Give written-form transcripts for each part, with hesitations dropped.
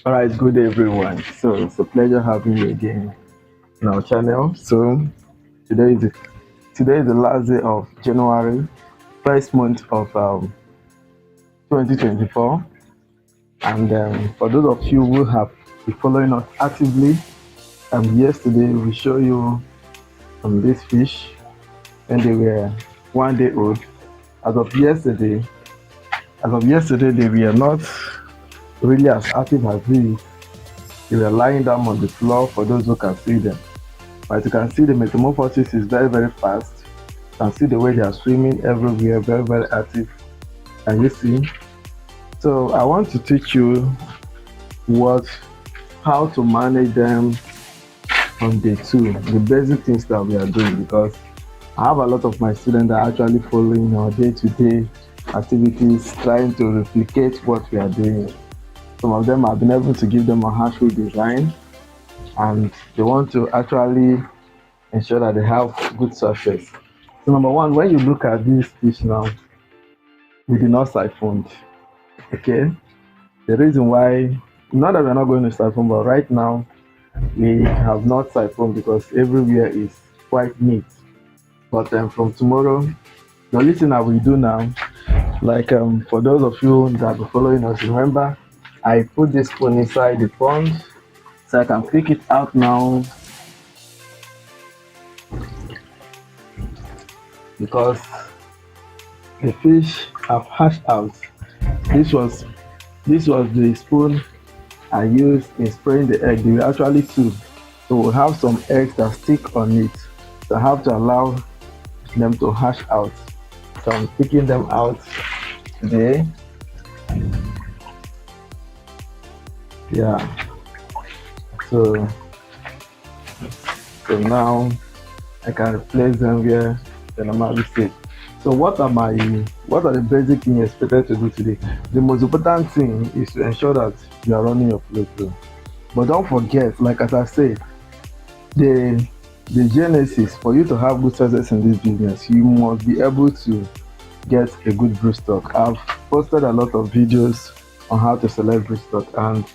All right, good day, everyone. So it's a pleasure having you again in our channel. So today is the, today is the last day of January, first month of 2024. And for those of you who have been following us actively, yesterday we show you this fish when they were 1 day old. As of yesterday, they were not really as active as these. They were lying down on the floor for those who can see them. But you can see the metamorphosis is very, very fast. You can see the way they are swimming everywhere, very, very active. Can you see? So I want to teach you how to manage them on day 2, the basic things that we are doing, because I have a lot of my students that are actually following our day-to-day activities, trying to replicate what we are doing. Some of them have been able to give them a hatchery design, and they want to actually ensure that they have good success. So number one, when you look at this fish now, we did not siphon. Okay, the reason why, not that we're not going to siphon, but right now we have not siphoned because everywhere is quite neat. But from tomorrow, the only thing I will do now, like for those of you that are following us, remember I put this spoon inside the pond so I can pick it out now, because the fish have hatched out. This was the spoon I used in spraying the egg. They were actually 2, so we'll have some eggs that stick on it, so I have to allow them to hatch out. So I'm picking them out today. Yeah, so now I can replace them where they normally sit. So what are the basic things expected to do today? The most important thing is to ensure that you are running your flow through. But don't forget, like as I said, the genesis for you to have good success in this business, you must be able to get a good broodstock. I've posted a lot of videos on how to select broodstock, and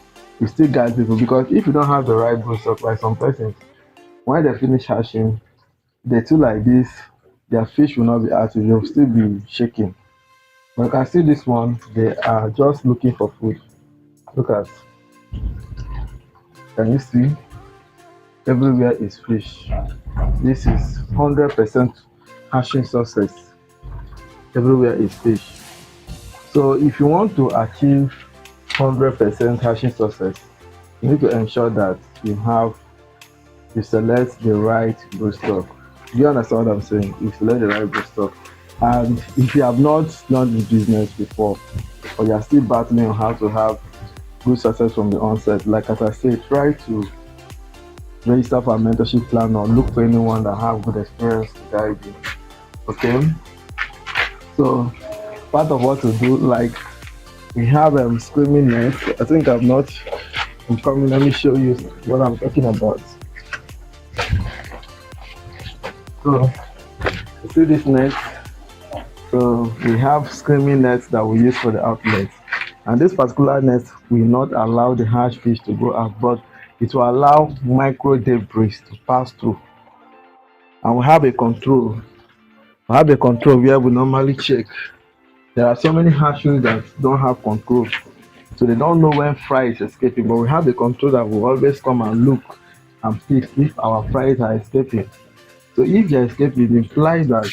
we still guide people, because if you don't have the right broodstock, like some persons, when they finish hatching, they too like this, their fish will not be active, they'll still be shaking. But you can see this one, they are just looking for food. Look at, can you see? Everywhere is fish. This is 100% hatching success. Everywhere is fish. So if you want to achieve 100% hatching success, you need to ensure that you select the right broodstock. Do you understand what I'm saying? You select the right broodstock. And if you have not done this business before, or you are still battling on how to have good success from the onset, like as I said, try to register for a mentorship plan or look for anyone that have good experience to guide you. Okay, so part of what to do, like we have screaming nets. I think I'm not coming. Let me show you what I'm talking about. So you see this net. So we have screaming nets that we use for the outlet, and this particular net will not allow the hatch fish to go out, but it will allow micro debris to pass through. And we have a control. We have a control where we normally check. There are so many hatcheries that don't have control, so they don't know when fry is escaping, but we have a control that will always come and look and pick if our fries are escaping. So if they're escaping, it implies that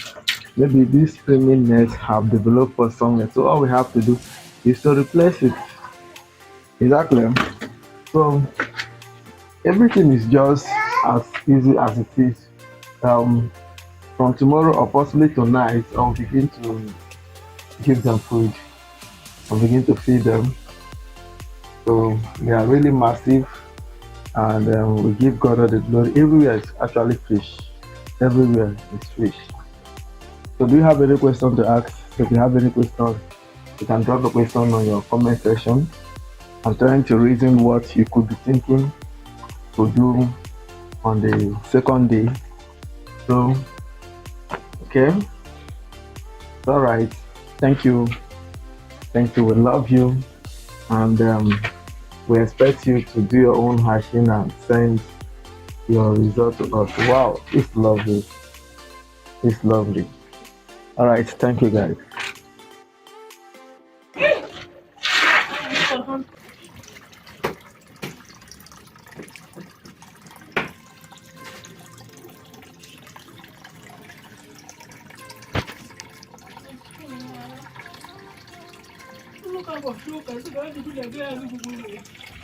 maybe these screaming nets have developed for somewhere. So all we have to do is to replace it. Exactly. So everything is just as easy as it is. From tomorrow or possibly tonight, I'll begin to give them food. I'll begin to feed them. So they are really massive, and we give God all the glory. Everywhere is actually fish. Everywhere is fish. So do you have any question to ask? If you have any question, you can drop a question on your comment section. I'm trying to reason what you could be thinking to do on the second day. So okay, all right, thank you, we love you. and we expect you to do your own hashing and send your result to us. Wow, it's lovely. It's lovely. All right, thank you guys. Look at what, look at,